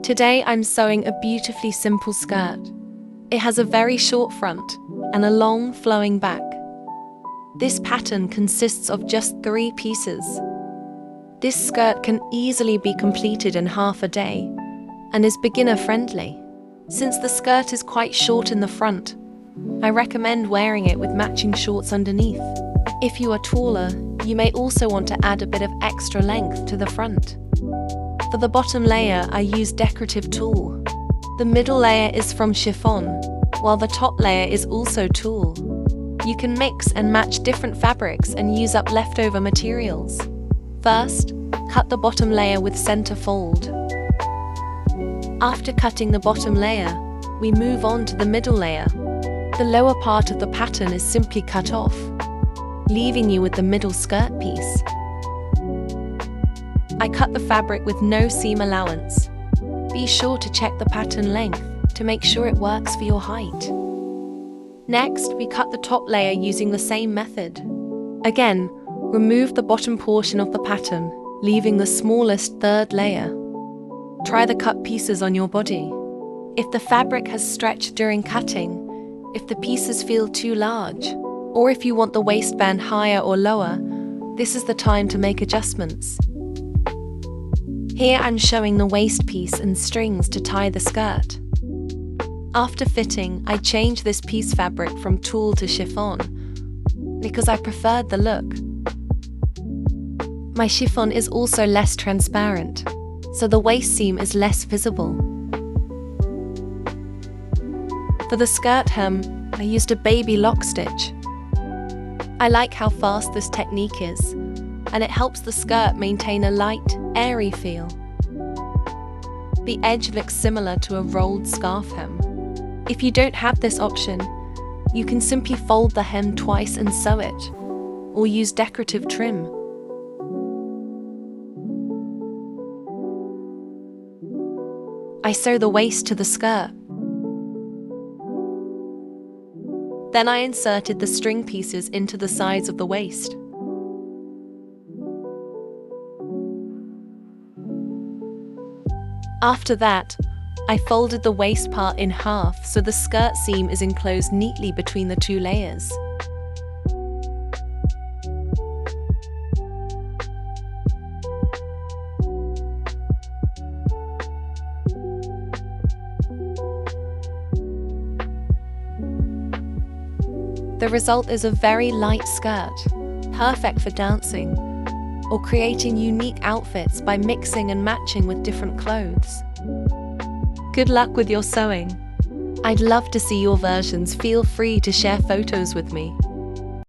Today I'm sewing a beautifully simple skirt. It has a very short front and a long flowing back. This pattern consists of just 3 pieces. This skirt can easily be completed in half a day and is beginner friendly. Since the skirt is quite short in the front, I recommend wearing it with matching shorts underneath. If you are taller, you may also want to add a bit of extra length to the front. For the bottom layer, I use decorative tulle. The middle layer is from chiffon, while the top layer is also tulle. You can mix and match different fabrics and use up leftover materials. First, cut the bottom layer with center fold. After cutting the bottom layer, we move on to the middle layer. The lower part of the pattern is simply cut off, leaving you with the middle skirt piece. I cut the fabric with no seam allowance. Be sure to check the pattern length to make sure it works for your height. Next, we cut the top layer using the same method. Again, remove the bottom portion of the pattern, leaving the smallest third layer. Try the cut pieces on your body. If the fabric has stretched during cutting, if the pieces feel too large, or if you want the waistband higher or lower, this is the time to make adjustments. Here I'm showing the waist piece and strings to tie the skirt. After fitting, I changed this piece fabric from tulle to chiffon because I preferred the look. My chiffon is also less transparent, so the waist seam is less visible. For the skirt hem, I used a babylock stitch. I like how fast this technique is, and it helps the skirt maintain a light, airy feel. The edge looks similar to a rolled scarf hem. If you don't have this option, you can simply fold the hem twice and sew it, or use decorative trim. I sew the waist to the skirt. Then I inserted the string pieces into the sides of the waist. After that, I folded the waist part in half so the skirt seam is enclosed neatly between the 2 layers. The result is a very light skirt, perfect for dancing or creating unique outfits by mixing and matching with different clothes. Good luck with your sewing. I'd love to see your versions. Feel free to share photos with me.